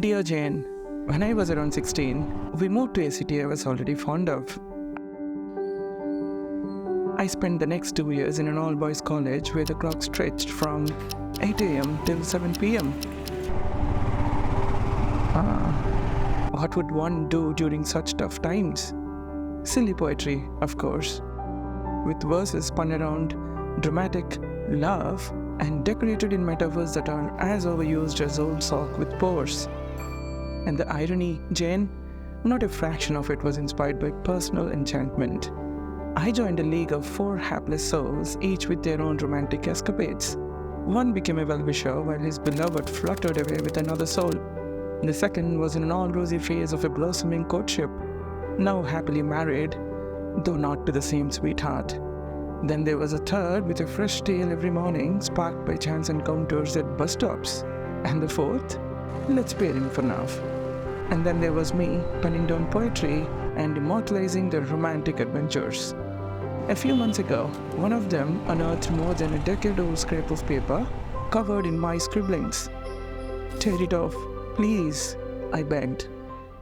Dear Jane, when I was around 16, we moved to a city I was already fond of. I spent the next 2 years in an all-boys college where the clock stretched from 8 a.m. till 7 p.m. What would one do during such tough times? Silly poetry, of course, with verses spun around dramatic love and decorated in metaphors that are as overused as old sock with pores. And the irony, Jane, not a fraction of it was inspired by personal enchantment. I joined a league of 4 hapless souls, each with their own romantic escapades. One became a well-wisher while his beloved fluttered away with another soul. The second was in an all-rosy phase of a blossoming courtship, now happily married, though not to the same sweetheart. Then there was a third with a fresh tale every morning, sparked by chance encounters at bus stops. And the fourth? Let's spare him for now. And then there was me, penning down poetry and immortalizing their romantic adventures. A few months ago, one of them unearthed more than a decade-old scrap of paper covered in my scribblings. "Tear it off, please," I begged.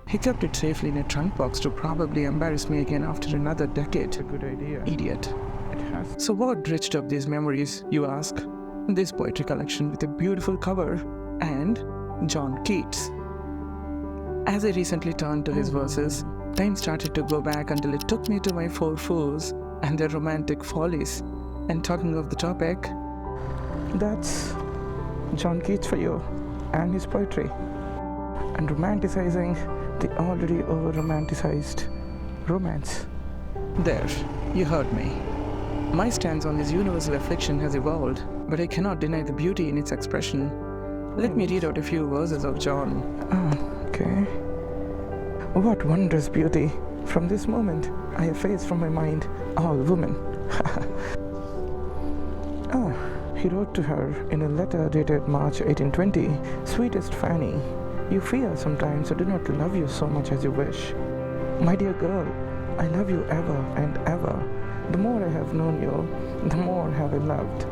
He kept it safely in a trunk box to probably embarrass me again after another decade. A good idea. Idiot. It has. So what dredged up these memories, you ask? This poetry collection with a beautiful cover and John Keats. As I recently turned to his verses, time started to go back until it took me to my 4 fools and their romantic follies. And talking of the topic, That's John Keats for you and his poetry. And romanticizing the already over-romanticized romance. there, you heard me. My stance on this universal affliction has evolved, but I cannot deny the beauty in its expression. Let me read out a few verses of John. Okay. What wondrous beauty! From this moment, I efface from my mind all women. He wrote to her in a letter dated March 1820, "Sweetest Fanny, you fear sometimes I do not love you so much as you wish. My dear girl, I love you ever and ever. The more I have known you, the more have I loved.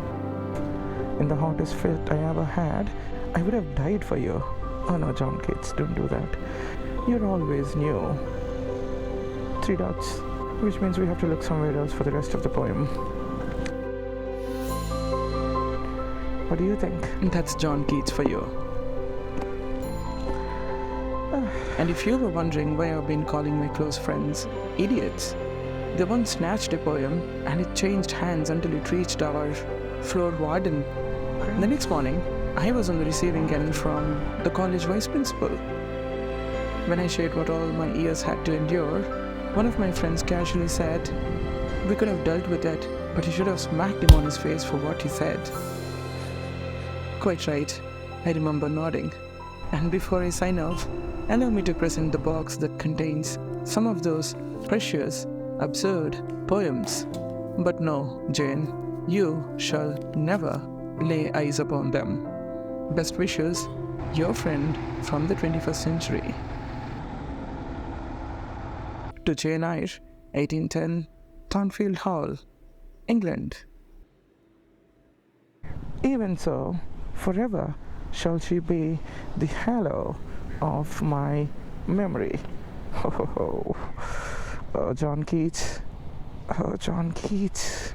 In the hottest fit I ever had, I would have died for you." Oh no, John Keats, don't do that. You're always new. 3 dots, which means we have to look somewhere else for the rest of the poem. What do you think? That's John Keats for you. And if you were wondering why I've been calling my close friends idiots, they once snatched a poem and it changed hands until it reached our floor warden. The next morning, I was on the receiving end from the college vice principal. When I shared what all my ears had to endure, one of my friends casually said, "We could have dealt with it, but you should have smacked him on his face for what he said." Quite right, I remember nodding. And before I sign off, allow me to present the box that contains some of those precious, absurd poems. But no, Jane, you shall never lay eyes upon them. Best wishes, your friend from the 21st century. To Jane Eyre, 1810, Thornfield Hall, England. Even so, forever shall she be the halo of my memory. Oh, John Keats. Oh, John Keats.